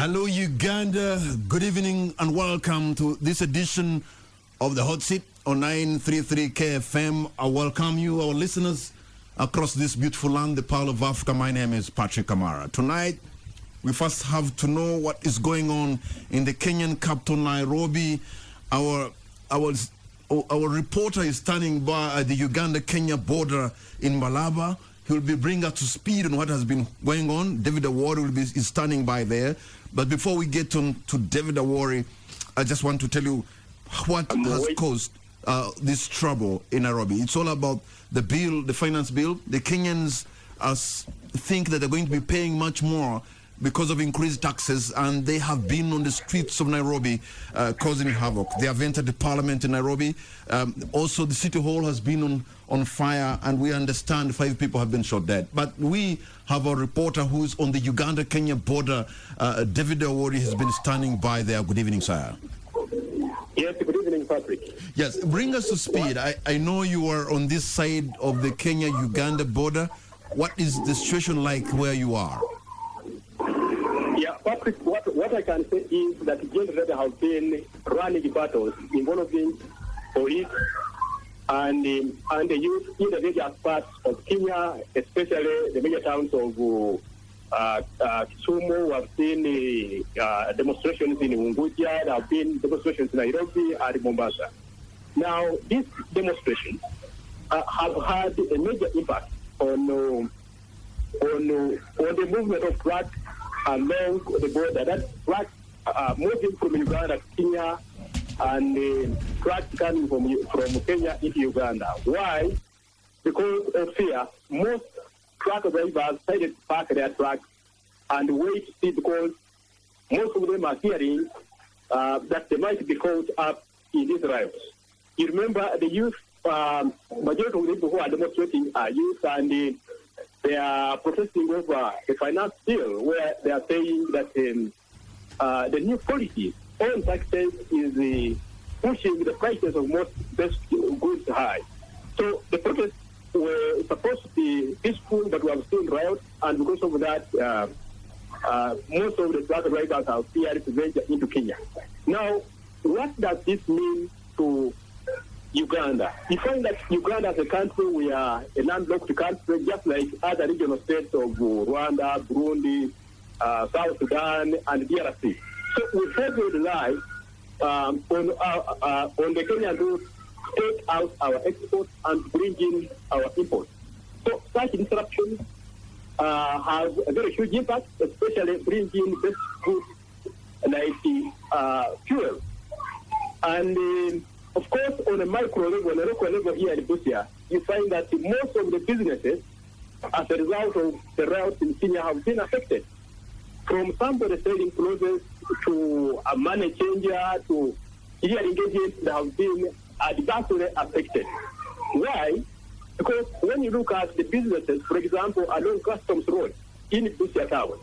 Hello, Uganda. Good evening and welcome to this edition of the Hotseat on 933 KFM. I welcome you, our listeners, across this beautiful land, the Pearl of Africa. My name is Patrick Kamara. Tonight, we first have to know what is going on in the Kenyan capital, Nairobi. Our reporter is standing by at the Uganda-Kenya border in Malaba. He will be bringing us to speed on what has been going on. David Awori is standing by there. But before we get on to David Awori, I just want to tell you what has caused this trouble in Nairobi. It's all about the bill, the finance bill. The Kenyans think that they're going to be paying much more because of increased taxes, and they have been on the streets of Nairobi causing havoc. They have entered the parliament in Nairobi. Also, the city hall has been on fire, and we understand 5 people have been shot dead. But we have a reporter who's on the Uganda-Kenya border. David Awori has been standing by there. Good evening, sir. Yes, good evening, Patrick. Yes, bring us to speed. I know you are on this side of the Kenya-Uganda border. What is the situation like where you are? Yeah, Patrick, what I can say is that generally have been running battles involving police and the youth in the major parts of Kenya, especially the major towns of Kisumu. We have seen demonstrations in Unguja. There have been demonstrations in Nairobi and Mombasa. Now, these demonstrations have had a major impact on the movement of trucks along the border. That trucks moving from Uganda to Kenya and trucks coming from Kenya into Uganda. Why? Because of fear. Most truck drivers decided to park their trucks and wait to see, because most of them are fearing that they might be caught up in these riots. You remember the youth, majority of the people who are demonstrating are youth, and they are protesting over a finance bill where they are saying that the new policy on taxes is pushing the prices of most basic goods high. So the protests were supposed to be peaceful, but we have seen riots, and because of that, most of the truck drivers are fearing to venture into Kenya. Now, what does this mean to Uganda? You find that Uganda as a country, we are a landlocked country, just like other regional states of Rwanda, Burundi, South Sudan, and DRC. So we have to rely on the Kenyan route to take out our exports and bring in our imports. So such disruptions have a very huge impact, especially bringing in basic goods like fuel. And of course, on a micro level, on a local level here in Busia, you find that most of the businesses, as a result of the riots in Kenya, have been affected. From somebody selling clothes to a money changer to hearing agents that have been adversely affected. Why? Because when you look at the businesses, for example, along Customs Road in Busia Town,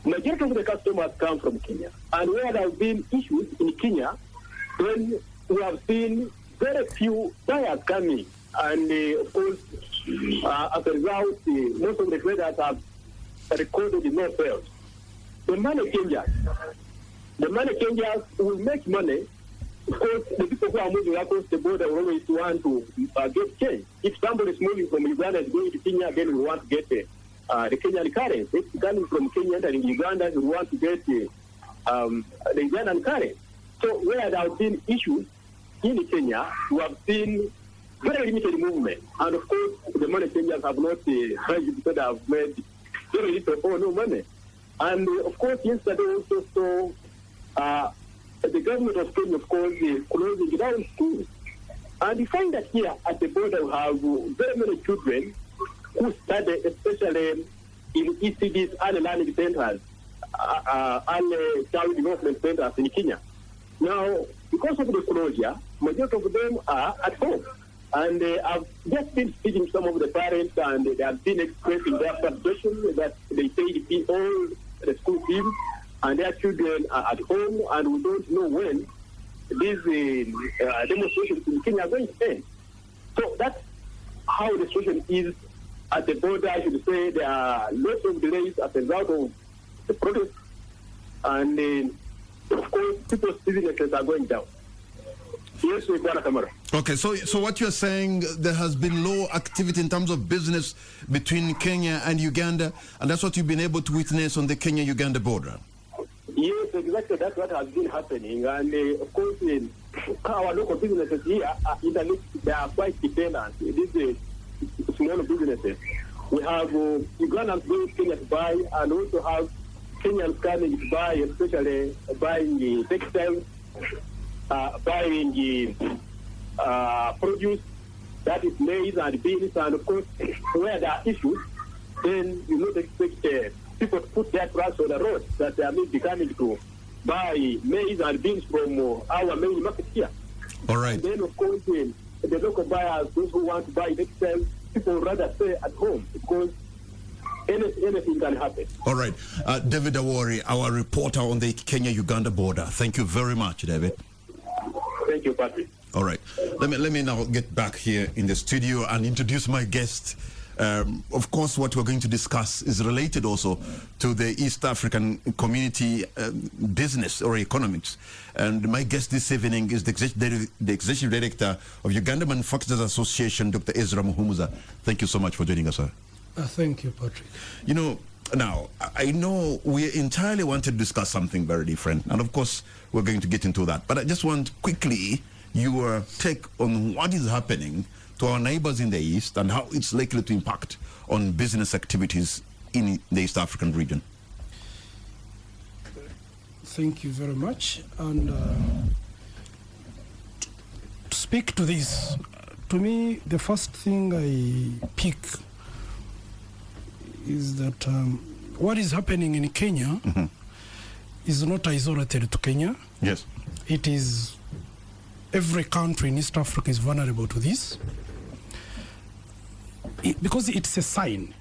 majority of the customers come from Kenya. And where there have been issues in Kenya, when we have seen very few buyers coming, and of course, as a result, most of the traders have recorded no sales. The money changers will make money. Of course, the people who are moving across the border will always want to get change. If somebody is moving from Uganda and going to Kenya, then we want to get the Kenyan currency. If coming from Kenya and Uganda, we want to get the Ugandan currency. So where there have been issues in Kenya, we have seen very limited movement. And of course, the money changers have not because they have made very little or no money. And of course, yesterday also saw the government of Kenya, of course, closing down schools. And you find that here at the border we have very many children who study, especially in ECDs, early learning centers, early child development centers in Kenya. Now, because of the closure, majority of them are at home. And I've just been speaking to some of the parents, and they have been expressing their frustration that they paid all the school fees, and their children are at home, and we don't know when these demonstrations in Kenya are going to end. So that's how the situation is at the border. I should say there are lots of delays as a result of the protests. and of course, people's businesses are going down. Yes, we got a camera. Okay, so what you're saying, there has been low activity in terms of business between Kenya and Uganda, and that's what you've been able to witness on the Kenya-Uganda border? Yes, exactly. That's what has been happening. And of course, our local businesses here, they are quite dependent. These small businesses. We have Ugandans going to Kenya to buy, and also have Kenyans coming to buy, especially buying textiles, buying produce, that is maize and beans, and of course, where there are issues, then you not expect people to put their trucks on the road, that they are maybe coming to buy maize and beans from our main market here. All right. And then, of course, the local buyers, those who want to buy textiles, people rather stay at home because anything can happen. All right. David Awori, our reporter on the Kenya-Uganda border. Thank you very much, David. Thank you, Patrick. All right. Let me now get back here in the studio and introduce my guest. Of course, what we're going to discuss is related also to the East African community business or economics. And my guest this evening is the Executive Director of Uganda Manufacturers Association, Dr. Ezra Muhumuza. Thank you so much for joining us, sir. Thank you, Patrick. You know, now, I know we entirely wanted to discuss something very different, and of course, we're going to get into that. But I just want quickly your take on what is happening to our neighbors in the East and how it's likely to impact on business activities in the East African region. Thank you very much. And to speak to this, to me, the first thing I pick is that what is happening in Kenya is not isolated to Kenya. Yes. It is every country in East Africa is vulnerable to this. Because it's a sign.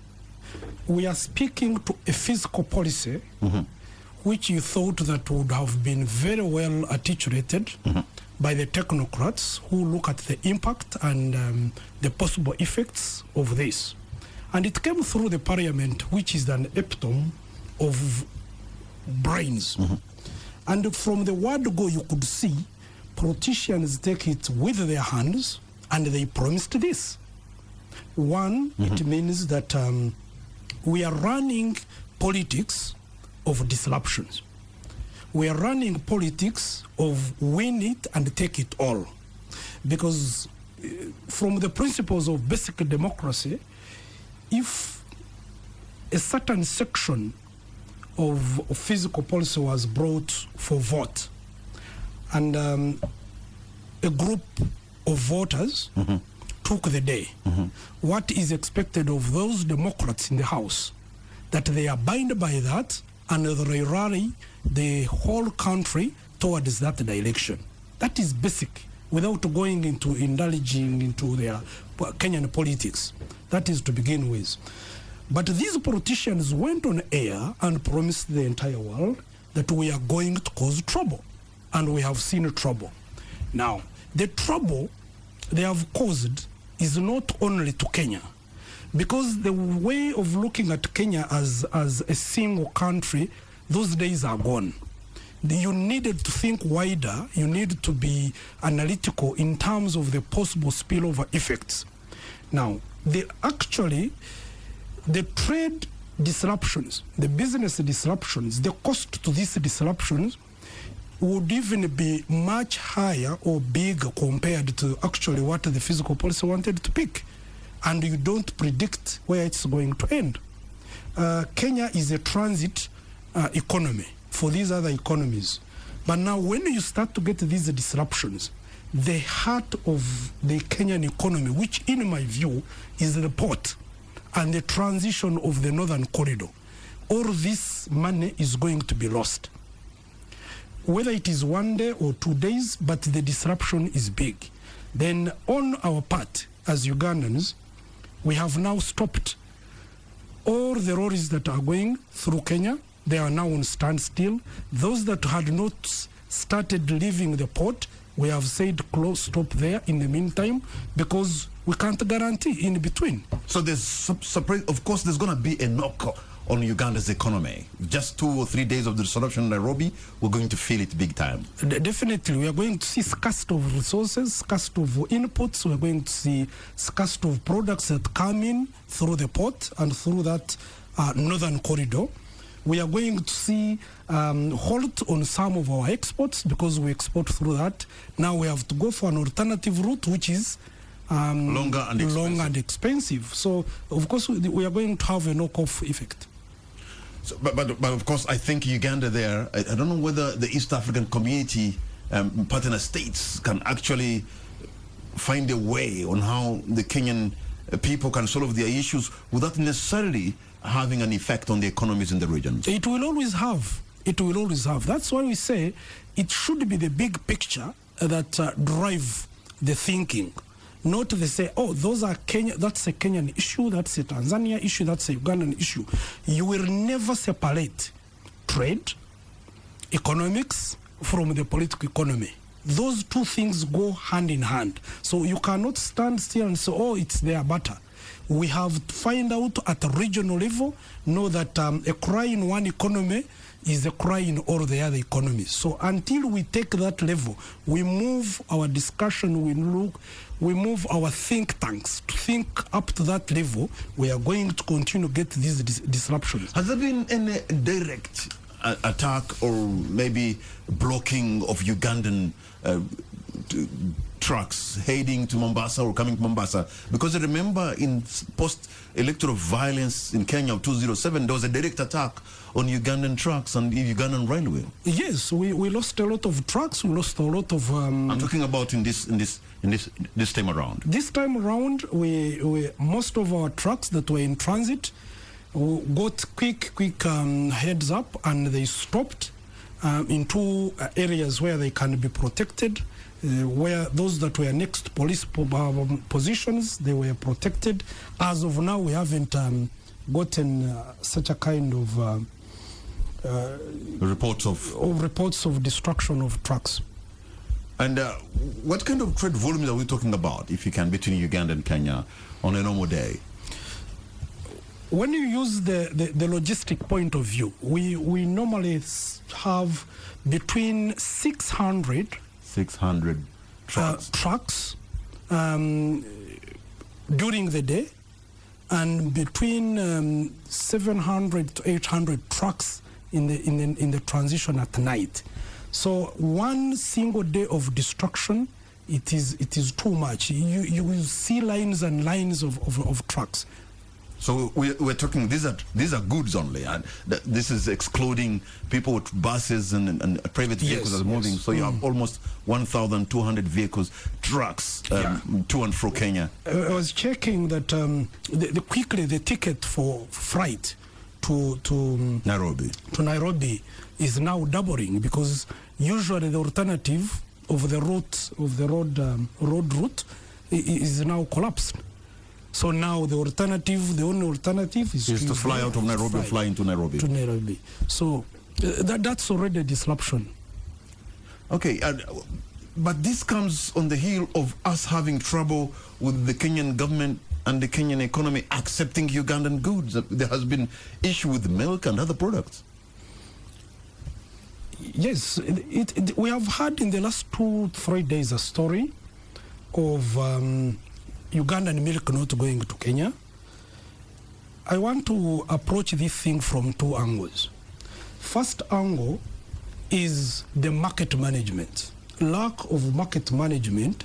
We are speaking to a fiscal policy which you thought that would have been very well articulated by the technocrats who look at the impact and the possible effects of this. And it came through the parliament, which is an epitome of brains. And from the word go, you could see politicians take it with their hands, and they promised this. One, it means that we are running politics of disruptions. We are running politics of win it and take it all. Because from the principles of basic democracy, if a certain section of physical policy was brought for vote, and a group of voters took the day, what is expected of those Democrats in the House? That they abide by that and they rally the whole country towards that direction. That is basic, without going into indulging into their Kenyan politics. That is to begin with. But these politicians went on air and promised the entire world that we are going to cause trouble. And we have seen trouble. Now, the trouble they have caused is not only to Kenya, because the way of looking at Kenya as a single country, those days are gone. You needed to think wider, you need to be analytical in terms of the possible spillover effects. Now, the trade disruptions, the business disruptions, the cost to these disruptions would even be much higher or bigger compared to actually what the fiscal policy wanted to pick. And you don't predict where it's going to end. Kenya is a transit economy for these other economies. But now when you start to get these disruptions, the heart of the Kenyan economy, which in my view is the port and the transition of the Northern Corridor, all this money is going to be lost. Whether it is 1 day or 2 days, but the disruption is big. Then on our part, as Ugandans, we have now stopped all the lorries that are going through Kenya. They are now on standstill. Those that had not started leaving the port, we have said close, stop there in the meantime, because we can't guarantee in between. So there's of course, there's going to be a knock on Uganda's economy? Just 2 or 3 days of the disruption in Nairobi, we're going to feel it big time. Definitely, we are going to see scarcity of resources, scarcity of inputs. We are going to see scarcity of products that come in through the port and through that northern corridor. We are going to see halt on some of our exports because we export through that. Now we have to go for an alternative route, which is longer and expensive. So, of course, we are going to have a knock-off effect. So, but of course, I think Uganda there, I don't know whether the East African community partner states can actually find a way on how the Kenyan people can solve their issues without necessarily having an effect on the economies in the region. It will always have. It will always have. That's why we say it should be the big picture that drive the thinking. Not to say, oh, those are Kenya, that's a Kenyan issue, that's a Tanzania issue, that's a Ugandan issue. You will never separate trade, economics from the political economy. Those two things go hand in hand. So you cannot stand still and say, oh, it's their butter. We have to find out at a regional level, know that a cry in one economy is a cry in all the other economies. So until we take that level, we move our discussion, we move our think tanks to think up to that level, we are going to continue to get these disruptions. Has there been any direct attack or maybe blocking of Ugandan trucks heading to Mombasa or coming to Mombasa? Because I remember in post-electoral violence in Kenya of 2007, there was a direct attack on Ugandan trucks and Ugandan railway. Yes, we lost a lot of trucks. We lost a lot of. I'm talking about in this time around. This time around, we most of our trucks that were in transit got quick heads up, and they stopped in two areas where they can be protected. Where those that were next to police positions, they were protected. As of now, we haven't gotten such a kind of reports of destruction of trucks. And what kind of trade volumes are we talking about, if you can, between Uganda and Kenya on a normal day? When you use the logistic point of view, we normally have between 600 trucks during the day, and between 700 to 800 trucks in the transition at night. So one single day of destruction, it is too much. You will see lines and lines of trucks. So we're talking, these are goods only, and this is excluding people with buses and private vehicles that are moving. So you have almost 1,200 vehicles, trucks, to and fro Kenya. I was checking that quickly the ticket for freight to Nairobi is now doubling, because usually the alternative of the road route is now collapsed. So now the only alternative is to fly out of Nairobi, fly into Nairobi. To Nairobi. So that's already a disruption. Okay, but this comes on the heel of us having trouble with the Kenyan government and the Kenyan economy accepting Ugandan goods. There has been issue with milk and other products. Yes, we have had in the last 2-3 days a story of Ugandan milk not going to Kenya. I want to approach this thing from two angles. First angle is the market management. Lack of market management,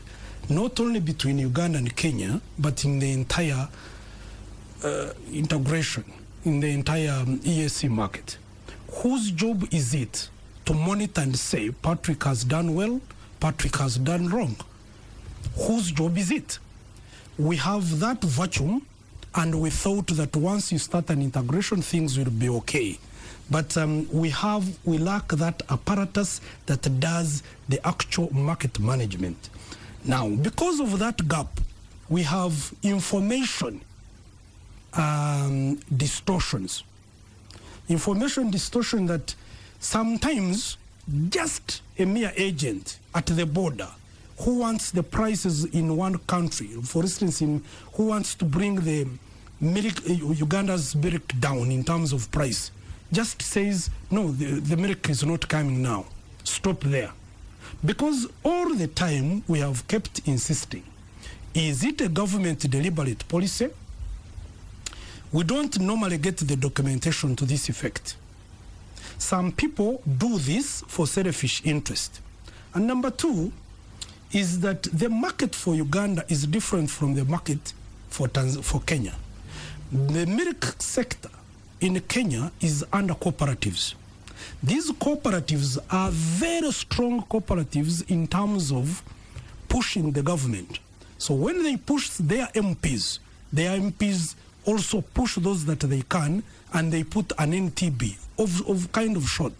not only between Uganda and Kenya, but in the entire integration, in the entire EAC market. Whose job is it to monitor and say, Patrick has done well, Patrick has done wrong? Whose job is it? We have that vacuum, and we thought that once you start an integration, things will be okay. But we lack that apparatus that does the actual market management. Now, because of that gap, we have information distortions. Information distortion that sometimes just a mere agent at the border who wants the prices in one country, for instance, who wants to bring the Uganda's milk down in terms of price, just says, no, the milk is not coming now. Stop there. Because all the time we have kept insisting, is it a government deliberate policy? We don't normally get the documentation to this effect. Some people do this for selfish interest. And number two is that the market for Uganda is different from the market for Kenya. The milk sector in Kenya is under cooperatives. These cooperatives are very strong cooperatives in terms of pushing the government. So when they push their MPs also push those that they can, and they put an NTB of kind of short.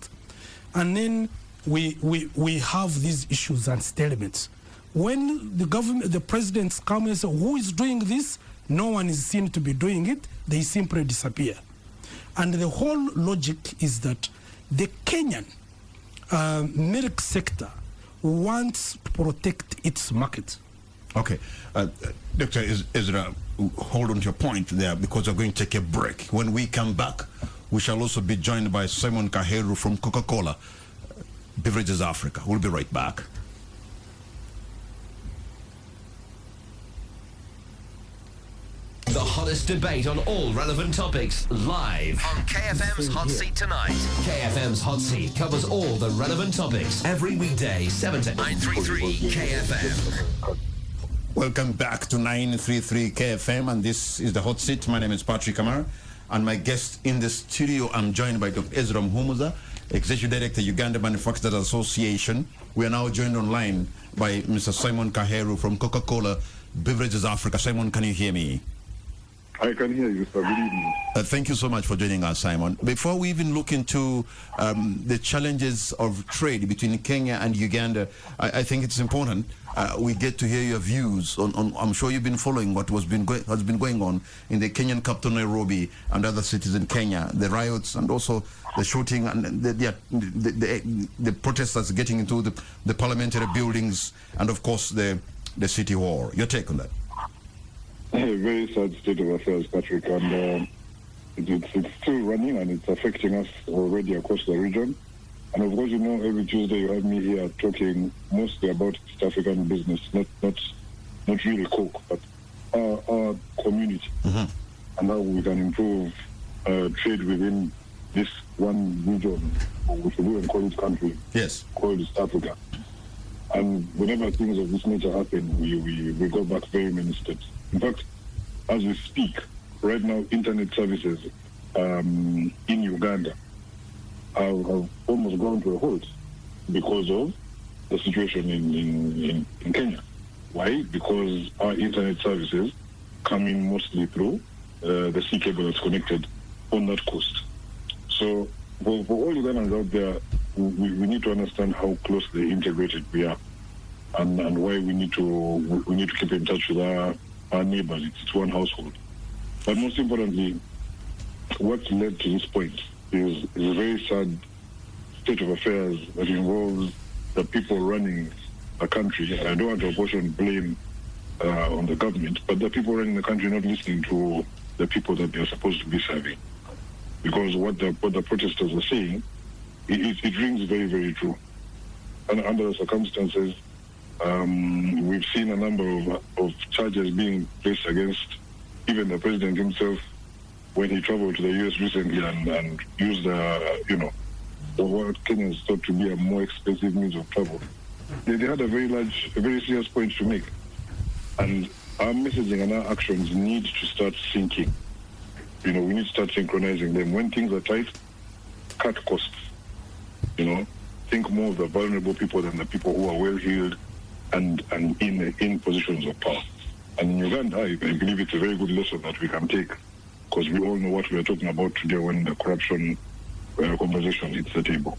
And then we have these issues and stalemates. When the presidents come and say, who is doing this? No one is seen to be doing it. They simply disappear. And the whole logic is that the Kenyan milk sector wants to protect its market. Okay. Dr. Ezra, hold on to your point there, because we're going to take a break. When we come back, we shall also be joined by Simon Kaheru from Coca-Cola Beverages Africa. We'll be right back. The hottest debate on all relevant topics, live on KFM's Hot Seat tonight. KFM's Hot Seat covers all the relevant topics every weekday, 7 to 933 KFM. Welcome back to 933 KFM, and this is the Hot Seat. My name is Patrick Amar, and my guest in the studio, I'm joined by Dr. Ezra Muhumuza, Executive Director, Uganda Manufacturers Association. We are now joined online by Mr. Simon Kaheru from Coca-Cola Beverages Africa. Simon, can you hear me? I can hear you, sir. Good evening. Thank you so much for joining us, Simon. Before we even look into the challenges of trade between Kenya and Uganda, I think it's important we get to hear your views on I'm sure you've been following what has been going on in the Kenyan capital, Nairobi, and other cities in Kenya, the riots and also the shooting and the protesters getting into the parliamentary buildings and, of course, the city hall. Your take on that? A very sad state of affairs, Patrick, and it's still running, and it's affecting us already across the region. And of course, you know, every Tuesday you have me here talking mostly about East African business, not really Coke, but our community, and how we can improve trade within this one region, which we even call it country, yes, called East Africa. And whenever things of this nature happen, we go back very many steps. In fact, as we speak, right now, internet services in Uganda have almost gone to a halt because of the situation in Kenya. Why? Because our internet services come in mostly through the sea cable that's connected on that coast. So for all Ugandans out there, we need to understand how closely integrated we are, and why we need to keep in touch with our neighbors. It's one household. But most importantly, what led to this point is a very sad state of affairs that involves the people running a country. I don't want to apportion blame on the government, but the people running the country not listening to the people that they're supposed to be serving. Because what the protesters are saying, it rings very, very true. And under the circumstances, we've seen a number of charges being placed against even the president himself when he traveled to the U.S. recently and used, what Kenyans thought to be a more expensive means of travel. They had a very serious point to make. And our messaging and our actions need to start syncing. We need to start synchronizing them. When things are tight, cut costs. Think more of the vulnerable people than the people who are well-heeled and in positions of power. And in Uganda, I believe it's a very good lesson that we can take, because we all know what we are talking about today when the corruption conversation hits the table.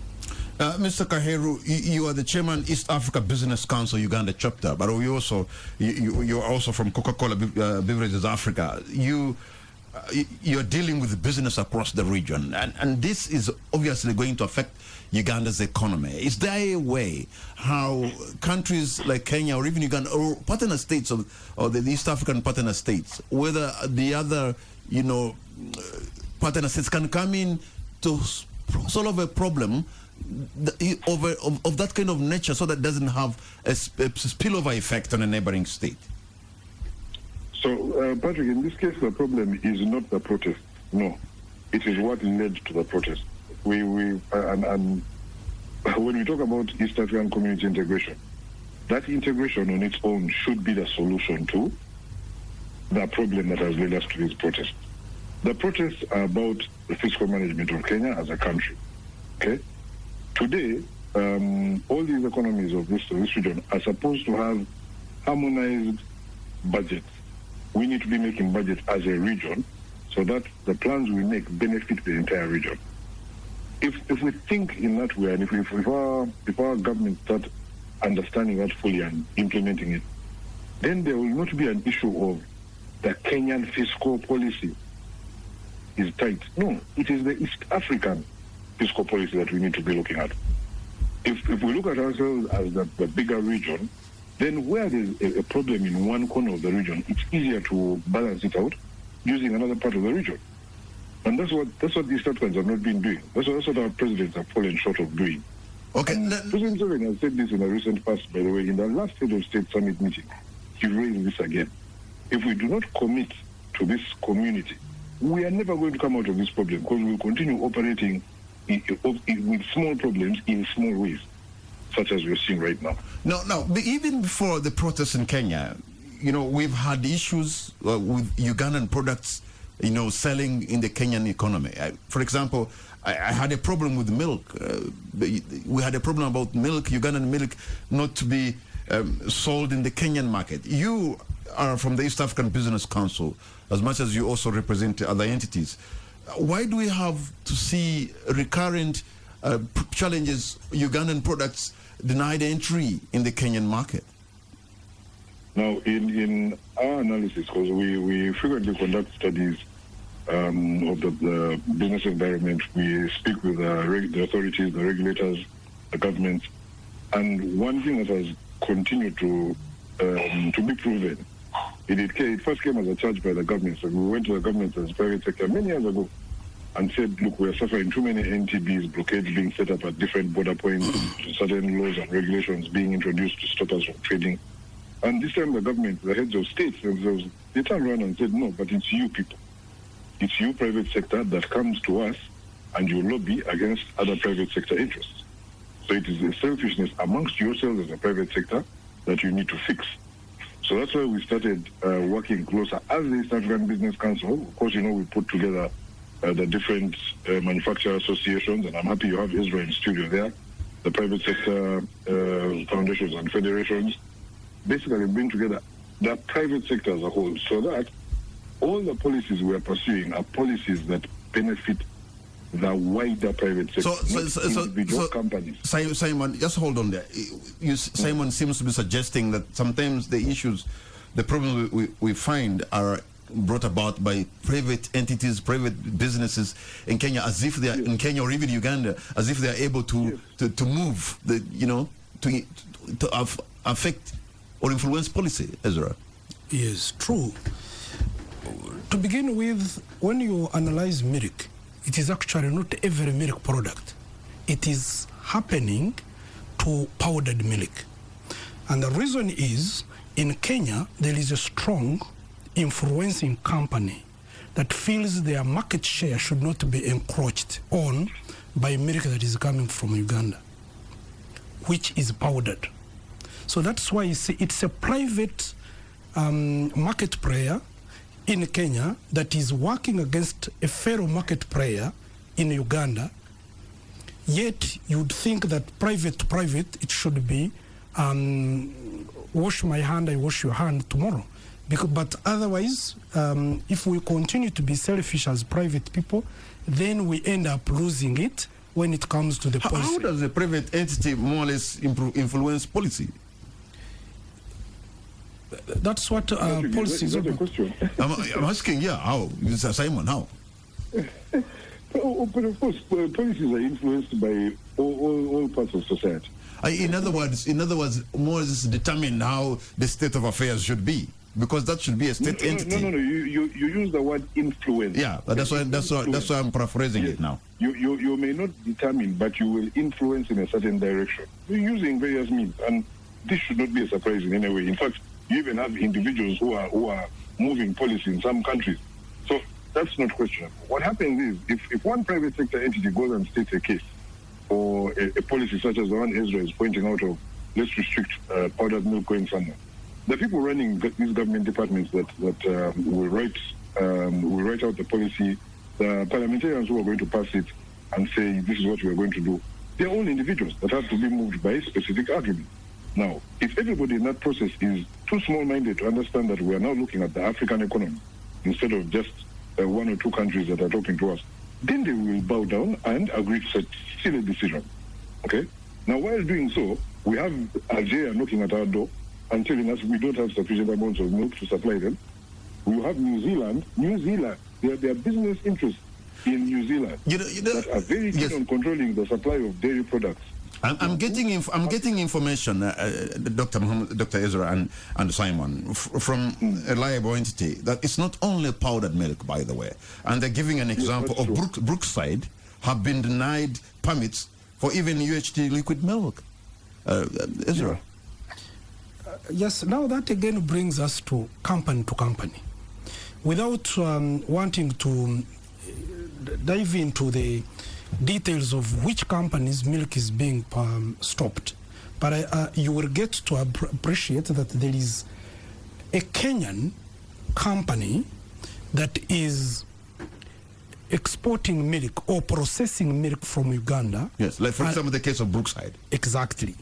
Mr. Kaheru, you are the chairman East Africa Business Council Uganda chapter, but you are also from Coca-Cola Beverages Africa. You're dealing with business across the region, and this is obviously going to affect Uganda's economy. Is there a way how countries like Kenya or even Uganda or partner states or the East African partner states, whether the other partner states can come in to solve a problem of that kind of nature, so that doesn't have a spillover effect on a neighboring state? So, Patrick, in this case, the problem is not the protest. No, it is what led to the protest. And when we talk about East African community integration, that integration on its own should be the solution to the problem that has led us to this protest. The protests are about the fiscal management of Kenya as a country. Okay? Today, all these economies of this region are supposed to have harmonized budgets. We need to be making budgets as a region so that the plans we make benefit the entire region. If we think in that way, and if our government start understanding that fully and implementing it, then there will not be an issue of the Kenyan fiscal policy is tight. No, it is the East African fiscal policy that we need to be looking at. If we look at ourselves as the bigger region, then where there's a problem in one corner of the region, it's easier to balance it out using another part of the region. And that's what the East Africans have not been doing. That's what our presidents have fallen short of doing. Okay. President Museveni has said this in a recent past, by the way. In the last Head of State Summit meeting, he raised this again. If we do not commit to this community, we are never going to come out of this problem, because we will continue operating with small problems in small ways, such as we're seeing right now. No, even before the protests in Kenya, we've had issues with Ugandan products, selling in the Kenyan economy. For example, I had a problem with milk. We had a problem about milk, Ugandan milk, not to be sold in the Kenyan market. You are from the East African Business Council, as much as you also represent other entities. Why do we have to see recurrent challenges, Ugandan products denied entry in the Kenyan market? Now, in our analysis, because we frequently conduct studies of the business environment, we speak with the authorities, the regulators, the governments, and one thing that has continued to be proven, it first came as a charge by the government. So we went to the government as private sector many years ago and said, look, we are suffering too many NTBs, blockades being set up at different border points, certain laws and regulations being introduced to stop us from trading. And this time the government, the heads of states themselves, they turned around and said, no, but it's you people. It's you, private sector, that comes to us and you lobby against other private sector interests. So it is the selfishness amongst yourselves as a private sector that you need to fix. So that's why we started working closer as the East African Business Council. Of course, we put together the different manufacturer associations, and I'm happy you have Israel in studio there, the private sector foundations and federations, basically bring together the private sector as a whole, so that all the policies we are pursuing are policies that benefit the wider private sector, not individual companies. Simon, just hold on there. Simon seems to be suggesting that sometimes the problems we find are brought about by private entities, private businesses in Kenya, as if they are in Kenya or even Uganda, as if they are able to move to affect or influence policy. Ezra. Yes, true. To begin with, when you analyze milk, it is actually not every milk product. It is happening to powdered milk. And the reason is, in Kenya, there is a strong influencing company that feels their market share should not be encroached on by milk that is coming from Uganda, which is powdered. So that's why you see it's a private market player in Kenya that is working against a fellow market player in Uganda. Yet you'd think that private, it should be wash my hand, I wash your hand tomorrow. But otherwise, if we continue to be selfish as private people, then we end up losing it when it comes to the policy. How does a private entity more or less influence policy? That's what policy is about. I'm asking, how? Simon, how? But of course, policies are influenced by all parts of society. In other words, more or less determine how the state of affairs should be because that should be a state entity. No. You use the word influence. Yeah, but that's why I'm paraphrasing it now. You may not determine, but you will influence in a certain direction. You're using various means, and this should not be a surprise in any way. In fact, you even have individuals who are moving policy in some countries. So that's not questionable. What happens is, if one private sector entity goes and states a case or a policy such as the one Ezra is pointing out of, let's restrict powdered milk going somewhere, the people running these government departments that will write out the policy, the parliamentarians who are going to pass it and say this is what we are going to do, they're all individuals that have to be moved by a specific argument. Now, if everybody in that process is too small-minded to understand that we are now looking at the African economy instead of just one or two countries that are talking to us, then they will bow down and agree to seal a decision. Okay? Now, while doing so, we have Algeria knocking at our door and telling us we don't have sufficient amounts of milk to supply them. We have New Zealand, their business interests in New Zealand that are very keen on controlling the supply of dairy products. I'm getting information, Dr. Ezra and Simon, from a reliable entity that it's not only powdered milk, by the way. And they're giving an example of Brookside have been denied permits for even UHT liquid milk. Ezra. Yes, now that again brings us to company. Without wanting to dive into the details of which company's milk is being stopped, but you will get to appreciate that there is a Kenyan company that is exporting milk or processing milk from Uganda. Yes, like for example the case of Brookside. Exactly.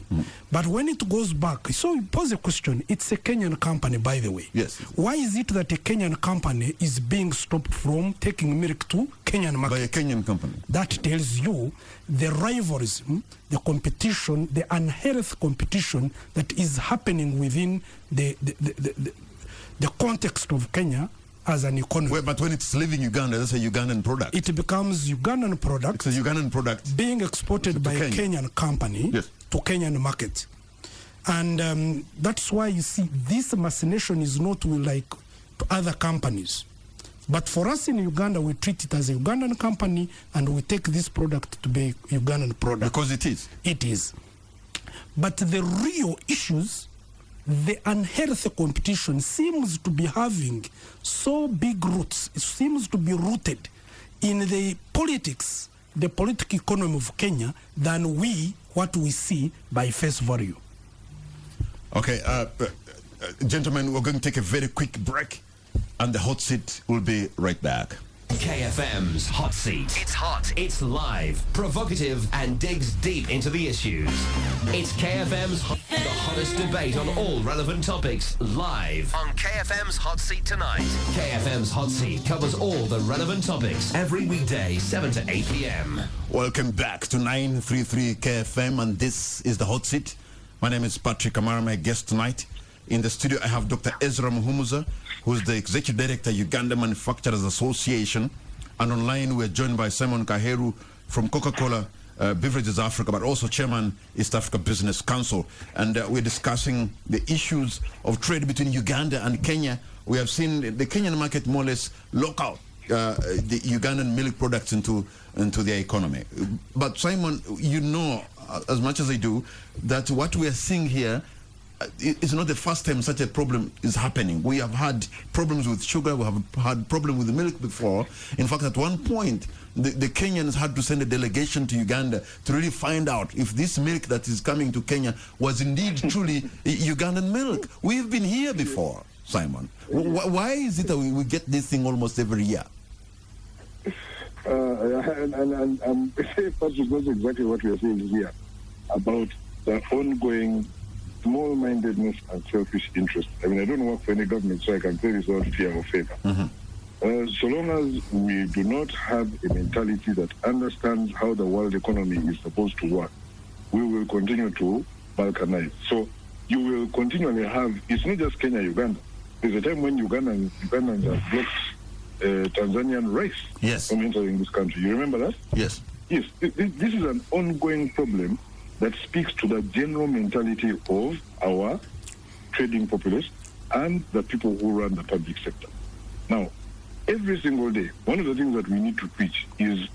But when it goes back, so you pose a question, it's a Kenyan company, by the way. Yes. Why is it that a Kenyan company is being stopped from taking milk to Kenyan market? By a Kenyan company. That tells you the rivalrism, the competition, the unhealthy competition that is happening within the context of Kenya as an economy. Well, but when it's leaving Uganda, that's a Ugandan product. It becomes Ugandan product. It's a Ugandan product being exported by a Kenyan company to Kenyan market. And that's why you see this machination is not like to other companies. But for us in Uganda, we treat it as a Ugandan company and we take this product to be Ugandan product. Because it is. It is. But the real issues, the unhealthy competition seems to be having so big roots. It seems to be rooted in the politics, the political economy of Kenya than what we see by face value. Okay, gentlemen, we're going to take a very quick break and the hot seat will be right back. KFM's Hot Seat. It's hot, it's live, provocative, and digs deep into the issues. It's KFM's the hottest debate on all relevant topics, live on KFM's Hot Seat tonight. KFM's Hot Seat covers all the relevant topics every weekday, 7 to 8 p.m. Welcome back to 933 KFM, and this is the Hot Seat. My name is Patrick Amara, my guest tonight. In the studio, I have Dr. Ezra Muhumuza, who is the Executive Director, Uganda Manufacturers Association. And online, we're joined by Simon Kaheru from Coca-Cola Beverages Africa, but also Chairman, East Africa Business Council. And we're discussing the issues of trade between Uganda and Kenya. We have seen the Kenyan market more or less lock out the Ugandan milk products into their economy. But Simon, you know as much as I do that what we are seeing here, it's not the first time such a problem is happening. We have had problems with sugar, we have had problems with milk before. In fact, at one point, the Kenyans had to send a delegation to Uganda to really find out if this milk that is coming to Kenya was indeed truly Ugandan milk. We've been here before, Simon. Why is it that we get this thing almost every year? And Patrick, that's exactly what we are saying here about the ongoing small-mindedness and selfish interest. I mean, I don't work for any government, so I can say this without fear or favor. So long as we do not have a mentality that understands how the world economy is supposed to work, we will continue to balkanize. So you will continually have, it's not just Kenya, Uganda. There's a time when Ugandans have blocked Tanzanian rice from entering this country. You remember that? Yes. Yes. This is an ongoing problem that speaks to the general mentality of our trading populace and the people who run the public sector. Now, every single day, one of the things that we need to preach is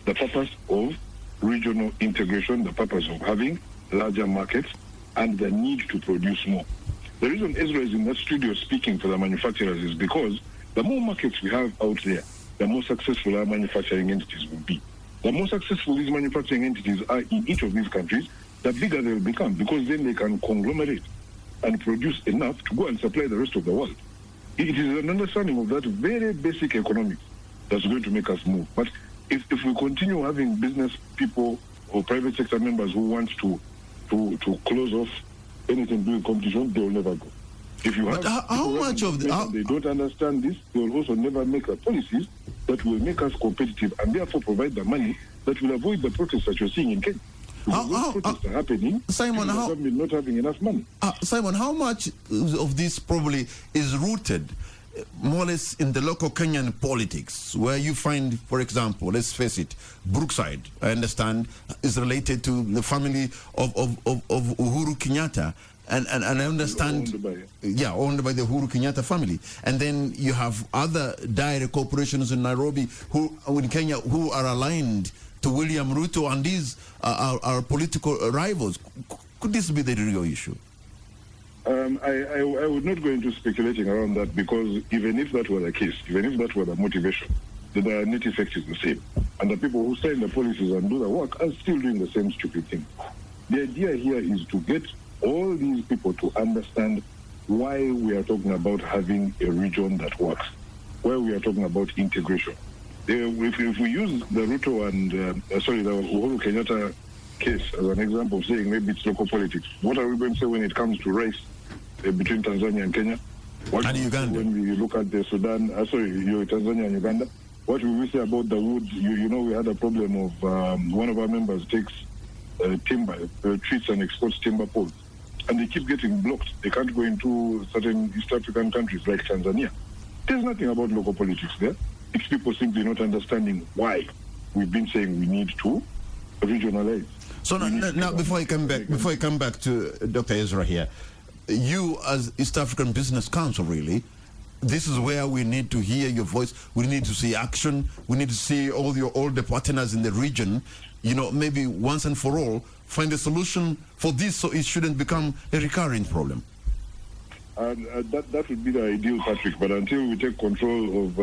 the purpose of regional integration, the purpose of having larger markets, and the need to produce more. The reason Ezra is in that studio speaking for the manufacturers is because the more markets we have out there, the more successful our manufacturing entities will be. The more successful these manufacturing entities are in each of these countries, the bigger they will become, because then they can conglomerate and produce enough to go and supply the rest of the world. It is an understanding of that very basic economics that's going to make us move. But if we continue having business people or private sector members who want to close off anything to do with competition, they will never go. If you have how much of they don't understand this, they will also never make policies that will make us competitive and therefore provide the money that will avoid the protests that you're seeing in Kenya. Protests are happening, Simon, the government not having enough money. Simon, how much of this probably is rooted more or less in the local Kenyan politics, where you find, for example, let's face it, Brookside, I understand, is related to the family of Uhuru Kenyatta. And I understand, owned by the Uhuru Kenyatta family. And then you have other dairy corporations in Nairobi, in Kenya, who are aligned to William Ruto, and these are political rivals. Could this be the real issue? I would not go into speculating around that, because even if that were the case, even if that were the motivation, the net effect is the same. And the people who sign the policies and do the work are still doing the same stupid thing. The idea here is to get all these people to understand why we are talking about having a region that works, why we are talking about integration. If we use the Ruto and the Uhuru Kenyatta case as an example of saying maybe it's local politics, what are we going to say when it comes to rice between Tanzania and Kenya? And Uganda. When we look at the Sudan, Tanzania and Uganda, what will we say about the wood? You know, we had a problem of one of our members takes timber, treats and exports timber poles, and they keep getting blocked. They can't go into certain East African countries like Tanzania. There's nothing about local politics there. It's people simply not understanding why we've been saying we need to regionalize. So now before I come back to Dr. Ezra here, you as East African Business Council, really, this is where we need to hear your voice. We need to see action. We need to see all the partners in the region, maybe once and for all, find a solution for this so it shouldn't become a recurring problem. That would be the ideal, Patrick, but until we take control of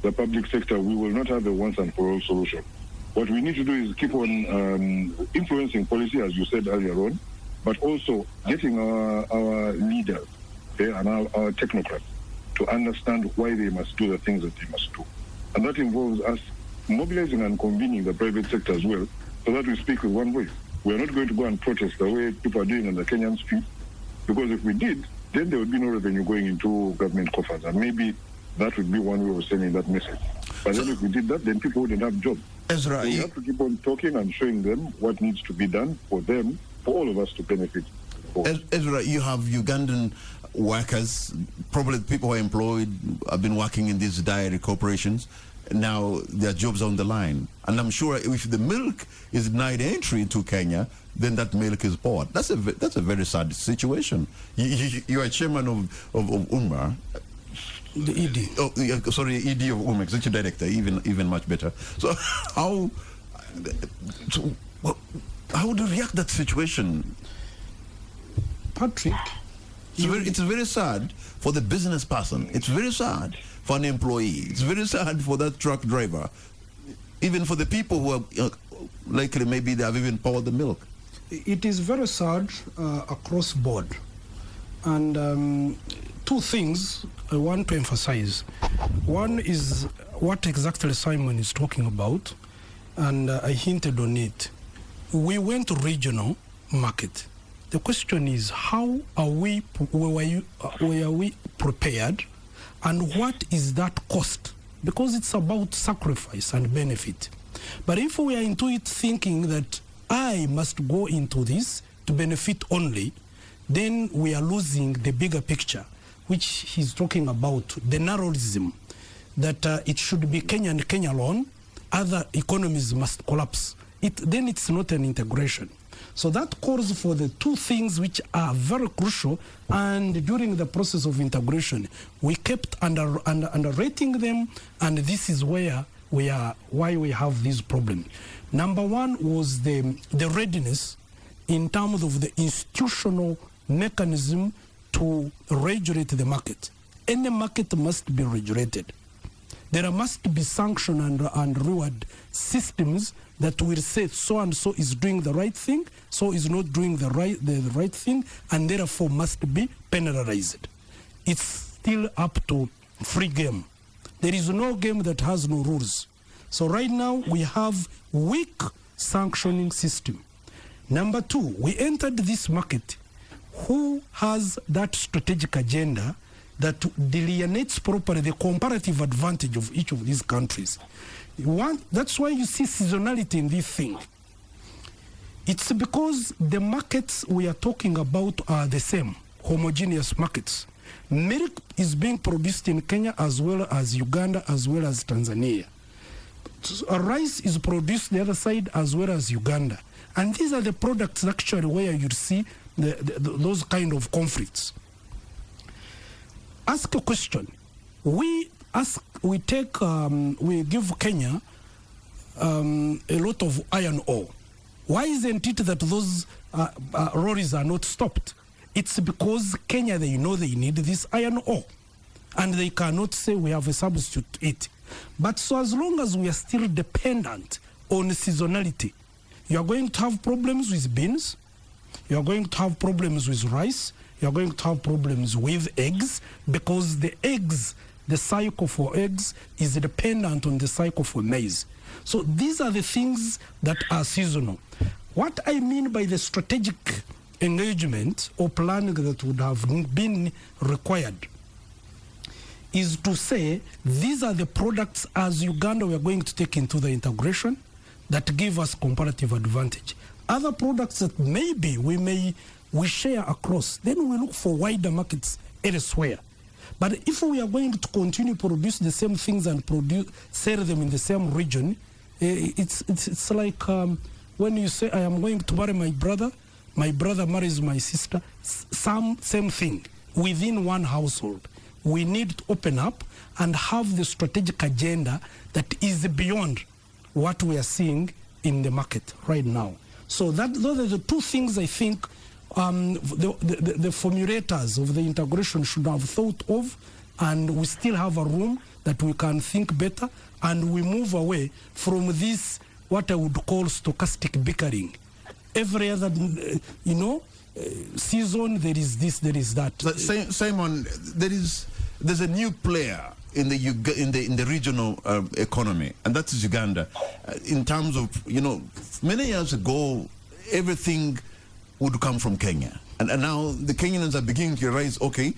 the public sector, we will not have a once and for all solution. What we need to do is keep on influencing policy, as you said earlier on, but also getting our leaders and our technocrats to understand why they must do the things that they must do. And that involves us mobilizing and convening the private sector as well, so that we speak with one voice. We are not going to go and protest the way people are doing on the Kenyan streets, because if we did, then there would be no revenue going into government coffers, and maybe that would be one way of sending that message. But then if we did that, then people wouldn't have jobs. Ezra, so we have to keep on talking and showing them what needs to be done for them, for all of us to benefit. Ezra, you have Ugandan workers, probably people who are employed, have been working in these dairy corporations. Now their jobs are on the line. And I'm sure if the milk is denied entry into Kenya, then that milk is bought. That's a very sad situation. You are chairman of UNMA. The ED. Oh, yeah, sorry, ED of UNMA, executive director, even much better. So how would you react to that situation? Patrick, it's very sad for the business person. It's very sad for an employee. It's very sad for that truck driver. Even for the people who are likely, maybe they have even poured the milk. It is very sad across board. And two things I want to emphasize. One is what exactly Simon is talking about, and I hinted on it. We went to regional market. The question is, how are we prepared, and what is that cost? Because it's about sacrifice and benefit. But if we are into it thinking that I must go into this to benefit only, then we are losing the bigger picture, which he's talking about, the narrowism, that it should be Kenya and Kenya alone, other economies must collapse. Then it's not an integration. So that calls for the two things which are very crucial, and during the process of integration, we kept underrating them, and this is why we have this problem. Number one was the readiness in terms of the institutional mechanism to regulate the market. Any market must be regulated. There must be sanction and reward systems that will say so and so is doing the right thing, so is not doing the right thing, and therefore must be penalized. It's still up to free game. There is no game that has no rules. So right now we have weak sanctioning system. Number two, we entered this market. Who has that strategic agenda that delineates properly the comparative advantage of each of these countries? That's why you see seasonality in this thing. It's because the markets we are talking about are the same, homogeneous markets. Milk is being produced in Kenya as well as Uganda as well as Tanzania. Rice is produced the other side as well as Uganda. And these are the products actually where you see those kind of conflicts. Ask a question. We give Kenya a lot of iron ore. Why isn't it that those lorries are not stopped? It's because Kenya, they know they need this iron ore, and they cannot say we have a substitute to it. But so as long as we are still dependent on seasonality, you are going to have problems with beans, you are going to have problems with rice, you are going to have problems with eggs, because the cycle for eggs is dependent on the cycle for maize. So these are the things that are seasonal. What I mean by the strategic engagement or planning that would have been required is to say these are the products as Uganda we are going to take into the integration that give us comparative advantage. Other products that maybe we share across, then we look for wider markets elsewhere. But if we are going to continue to produce the same things and sell them in the same region, it's like when you say I am going to marry my brother marries my sister, same thing within one household. We need to open up and have the strategic agenda that is beyond what we are seeing in the market right now. So those are the two things I think the formulators of the integration should have thought of, and we still have a room that we can think better, and we move away from this, what I would call stochastic bickering. Every other, season, there is this, there is that. Simon, there's a new player in the regional economy, and that is Uganda. In terms of, many years ago, everything would come from Kenya, and now the Kenyans are beginning to realize, okay,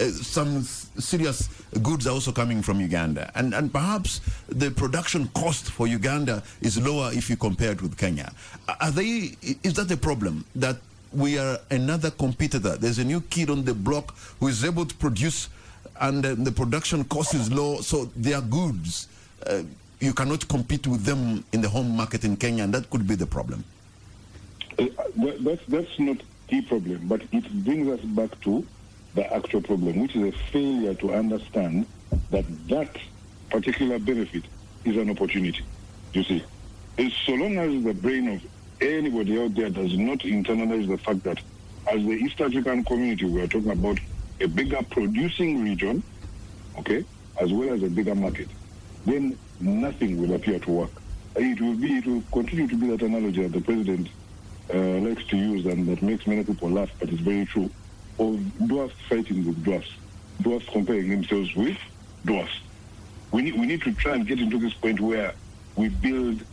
some serious goods are also coming from Uganda, and perhaps the production cost for Uganda is lower if you compare it with Kenya. Is that a problem, that we are another competitor? There's a new kid on the block who is able to produce, and the production cost is low, so their goods, you cannot compete with them in the home market in Kenya, and that could be the problem. That's not the problem, but it brings us back to the actual problem, which is a failure to understand that particular benefit is an opportunity. You see, so long as the brain of anybody out there does not internalize the fact that as the East African community, we are talking about a bigger producing region, okay, as well as a bigger market, then nothing will appear to work. It will continue to be that analogy that the president likes to use, and that makes many people laugh, but it's very true, of dwarfs fighting with dwarfs, dwarfs comparing themselves with dwarfs. We need to try and get into this point where we build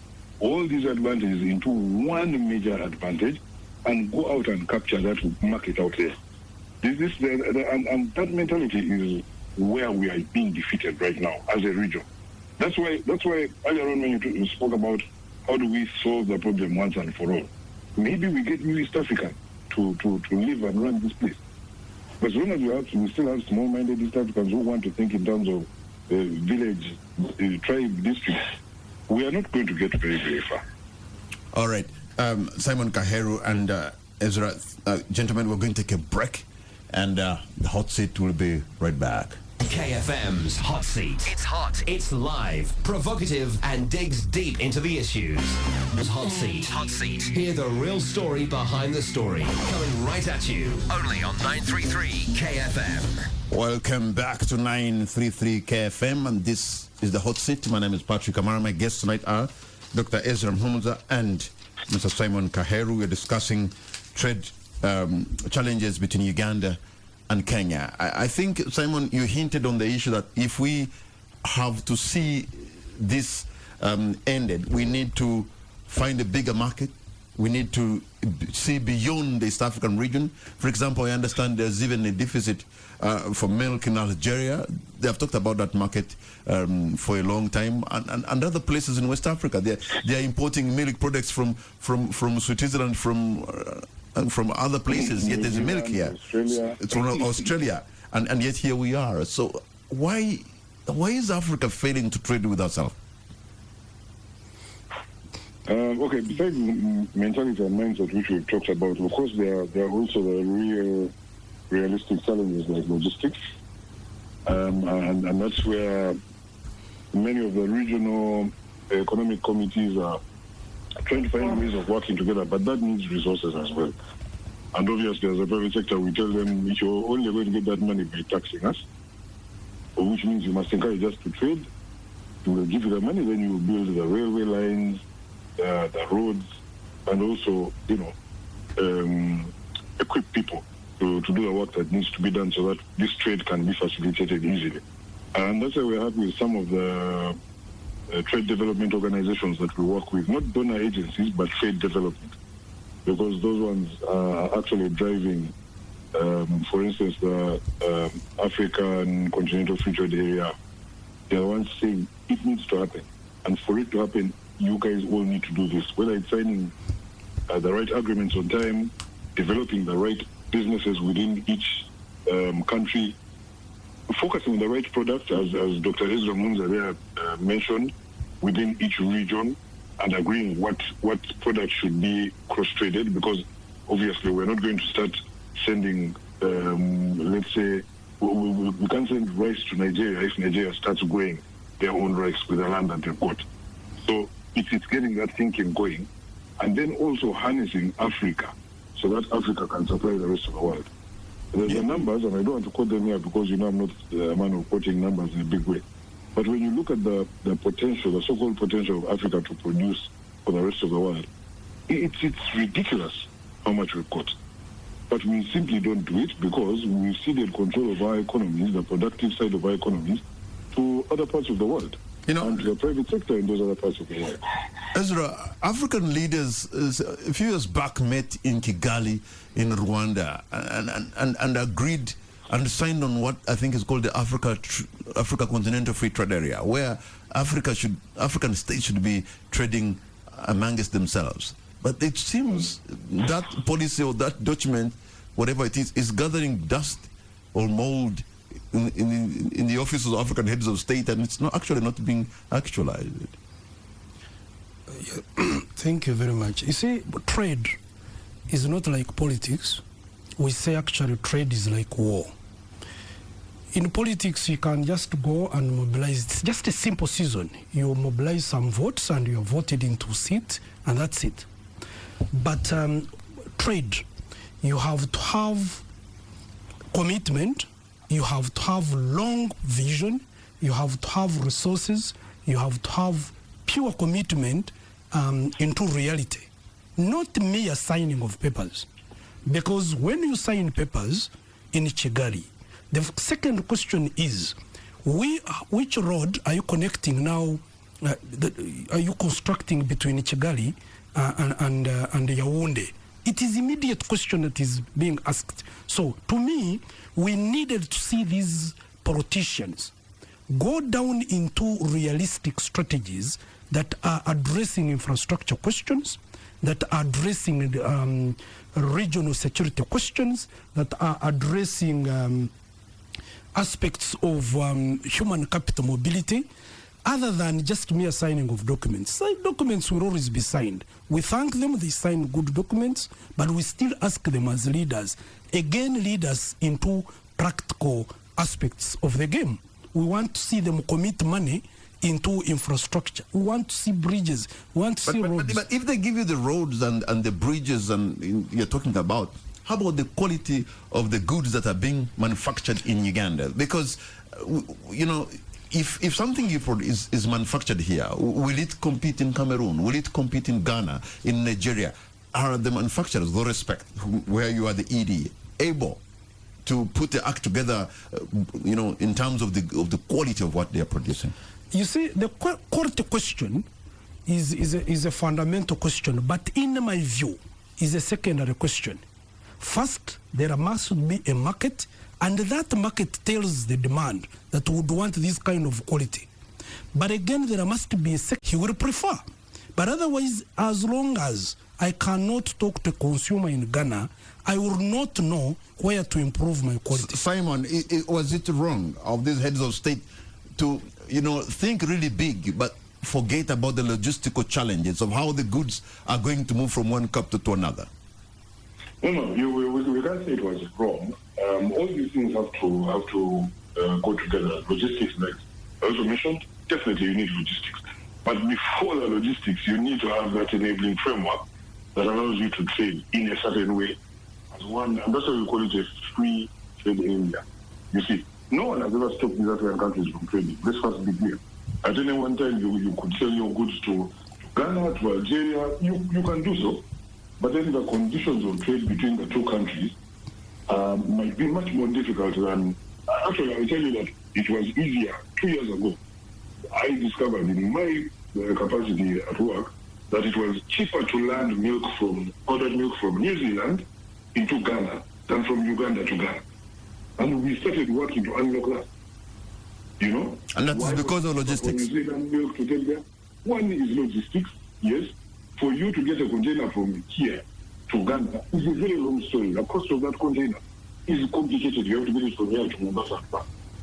all these advantages into one major advantage and go out and capture that market out there. And that mentality is where we are being defeated right now as a region. That's why earlier on when you spoke about how do we solve the problem once and for all, maybe we get East Africa to live and run this place. But as long as we still have small-minded East Africans who want to think in terms of village, tribe, district, we are not going to get very, very far. All right. Simon Kaheru and Ezra, gentlemen, we're going to take a break, and the hot seat will be right back. KFM's Hot Seat. It's hot, it's live, provocative, and digs deep into the issues. Hot Seat. Hot Seat. Hear the real story behind the story. Coming right at you. Only on 933 KFM. Welcome back to 933 KFM, and this is the Hot Seat. My name is Patrick Amara. My guests tonight are Dr. Ezra Mhumuza and Mr. Simon Kaheru. We're discussing trade challenges between Uganda and Kenya. I think, Simon, you hinted on the issue that if we have to see this ended, we need to find a bigger market. We need to see beyond the East African region. For example, I understand there's even a deficit for milk in Algeria. They have talked about that market for a long time, and other places in West Africa. They are importing milk products from Switzerland, from other places, yet there's milk here. It's from Australia, and yet here we are. So why is Africa failing to trade with ourselves? Okay, besides mentality and mindset, which we've talked about, of course, there are also the realistic challenges like logistics, and that's where many of the regional economic committees are trying to find ways of working together, but that needs resources as well. And obviously, as a private sector, we tell them, if you're only going to get that money by taxing us, which means you must encourage us to trade, we will give you the money, then you will build the railway lines, the roads, and also, equip people to do the work that needs to be done so that this trade can be facilitated easily. And that's why we're happy with some of the trade development organizations that we work with, not donor agencies, but trade development, because those ones are actually driving, for instance, the African Continental Free Trade Area. They're the ones saying it needs to happen. And for it to happen, you guys all need to do this, whether it's signing the right agreements on time, developing the right businesses within each country, focusing on the right products, as Dr. Ezra Mhumuza mentioned, within each region, and agreeing what products should be cross-traded, because obviously we're not going to start sending, let's say, we can't send rice to Nigeria if Nigeria starts growing their own rice with the land that they've got. So it's getting that thinking going, and then also harnessing Africa so that Africa can supply the rest of the world. There's the numbers, and I don't want to quote them here because, I'm not a man of quoting numbers in a big way. But when you look at the potential, the so-called potential of Africa to produce for the rest of the world, it's ridiculous how much we've got. But we simply don't do it because we've ceded control of our economies, the productive side of our economies, to other parts of the world. And to the private sector in those other parts of the world. Ezra, African leaders a few years back met in Kigali in Rwanda and agreed and signed on what I think is called the Africa Continental Free Trade Area, where African states should be trading amongst themselves. But it seems that policy or that document, whatever it is gathering dust or mold in the offices of African heads of state, and it's not being actualized. Thank you very much. You see, trade is not like politics. We say actually trade is like war. In politics, you can just go and mobilize. It's just a simple season. You mobilize some votes and you're voted into seat, and that's it. But trade, you have to have commitment, you have to have long vision, you have to have resources, you have to have pure commitment into reality, not mere signing of papers. Because when you sign papers in Kigali, the second question is, which road are you connecting now, are you constructing between Kigali and Yaoundé? It is immediate question that is being asked. So to me, we needed to see these politicians go down into realistic strategies that are addressing infrastructure questions, that are addressing regional security questions, that are addressing aspects of human capital mobility, other than just mere signing of documents. Signed documents will always be signed. We thank them, they sign good documents, but we still ask them as leaders, again, lead us into practical aspects of the game. We want to see them commit money into infrastructure. We want to see bridges. We want to see roads. But if they give you the roads and the bridges you're talking about, how about the quality of the goods that are being manufactured in Uganda? Because, you know, if something you produce is manufactured here, will it compete in Cameroon? Will it compete in Ghana, in Nigeria? Are the manufacturers, with respect, where you are the ED, able to put the act together, you know, in terms of the quality of what they are producing? You see, the quality question is a fundamental question, but in my view, is a secondary question. First, there must be a market, and that market tells the demand that would want this kind of quality. But again, there must be a sector he will prefer. But otherwise, as long as I cannot talk to a consumer in Ghana, I will not know where to improve my quality. Simon, was it wrong of these heads of state to, you know, think really big, but forget about the logistical challenges of how the goods are going to move from one capital to another? No, we can't say it was wrong. All these things have to go together. Logistics, like I also mentioned, definitely you need logistics. But before the logistics, you need to have that enabling framework that allows you to trade in a certain way as one, and that's why we call it a free trade area. You see, no one has ever stopped these African countries from trading. Let's first be clear. At any one time, you could sell your goods to Ghana, to Algeria. You can do so. But then the conditions of trade between the two countries might be much more difficult than... Actually, I will tell you that it was easier 2 years ago. I discovered in my capacity at work that it was cheaper to land powdered milk from New Zealand into Ghana than from Uganda to Ghana. And we started working to unlock that. You know? And that is because of logistics. New Zealand milk to get there. One is logistics, yes. For you to get a container from here to Ghana is a very long story. The cost of that container is complicated. You have to get it from here to Mombasa.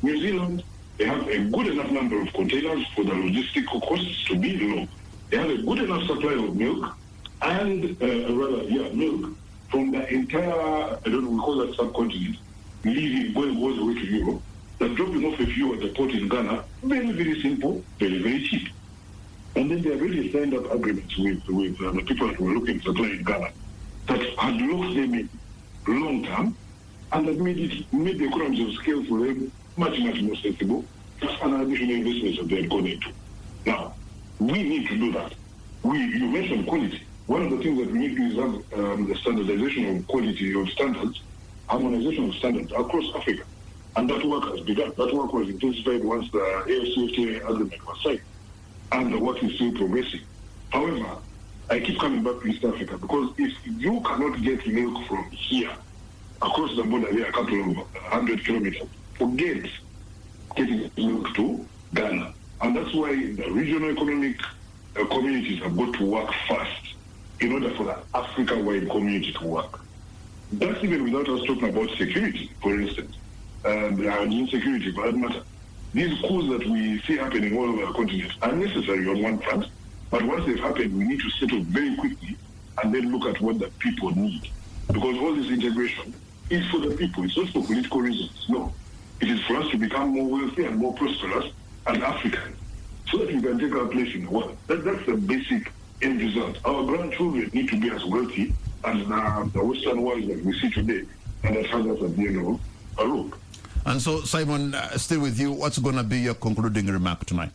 New Zealand, they have a good enough number of containers for the logistical costs to be low. They have a good enough supply of milk and, milk from the entire, we call that subcontinent, going all the way to Europe. The dropping off a few at the port in Ghana, very, very simple, very, very cheap. And then they have really signed up agreements with the people that were looking to supply in Ghana that had locked them in long term and that made the economies of scale for them much, much more sensible. That's an additional investment that they had gone into. Now, we need to do that. You mentioned quality. One of the things that we need to do is have the standardization of quality of standards, harmonization of standards across Africa. And that work has begun. That work was intensified once the AFCFTA agreement was signed. And the work is still progressing. However, I keep coming back to East Africa because if you cannot get milk from here, across the border there, a couple of 100 kilometers, forget getting milk to Ghana. And that's why the regional economic communities have got to work fast in order for the Africa-wide community to work. That's even without us talking about security, for instance, and insecurity for that matter. These coups that we see happening all over the continent are necessary on one front, but once they've happened, we need to settle very quickly and then look at what the people need. Because all this integration is for the people. It's not for political reasons. No. It is for us to become more wealthy and more prosperous and African so that we can take our place in the world. That's the basic end result. Our grandchildren need to be as wealthy as the Western world that we see today, and that has us at the end of a road. And so, Simon, still with you, what's going to be your concluding remark tonight?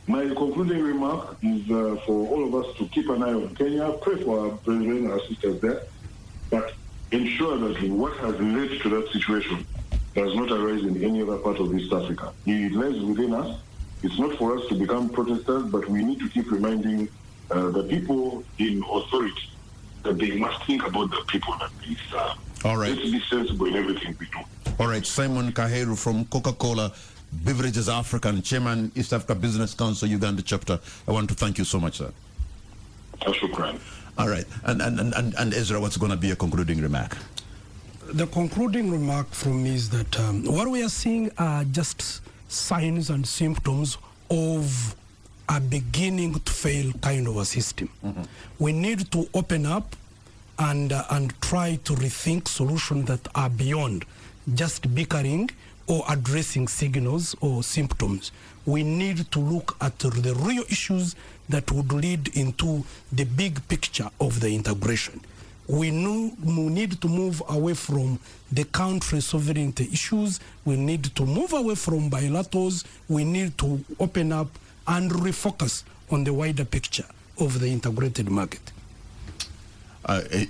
My concluding remark is for all of us to keep an eye on Kenya, pray for our brethren, our sisters there, but ensure that what has led to that situation does not arise in any other part of East Africa. It lies within us. It's not for us to become protesters, but we need to keep reminding the people in authority that they must think about the people that they serve. All right. Let's be sensible in everything we do. All right, Simon Kaheru from Coca-Cola Beverages Africa and Chairman, East Africa Business Council, Uganda chapter. I want to thank you so much, sir. Shukran. All right, and Ezra, what's going to be a concluding remark? The concluding remark from me is that what we are seeing are just signs and symptoms of a beginning to fail kind of a system. We need to open up and try to rethink solutions that are beyond just bickering or addressing signals or symptoms. We need to look at the real issues that would lead into the big picture of the integration. We need to move away from the country sovereignty issues. We need to move away from bilaterals. We need to open up and refocus on the wider picture of the integrated market.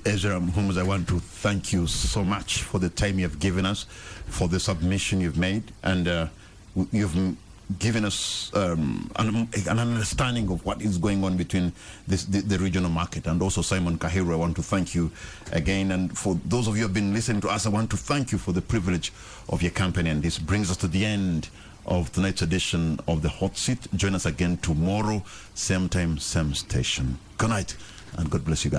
Ezra Holmes, I want to thank you so much for the time you've given us, for the submission you've made, and you've given us an understanding of what is going on between the regional market. And also Simon Kahiru, I want to thank you again. And for those of you who have been listening to us, I want to thank you for the privilege of your company. And this brings us to the end of tonight's edition of the Hot Seat. Join us again tomorrow, same time, same station. Good night, and God bless you guys.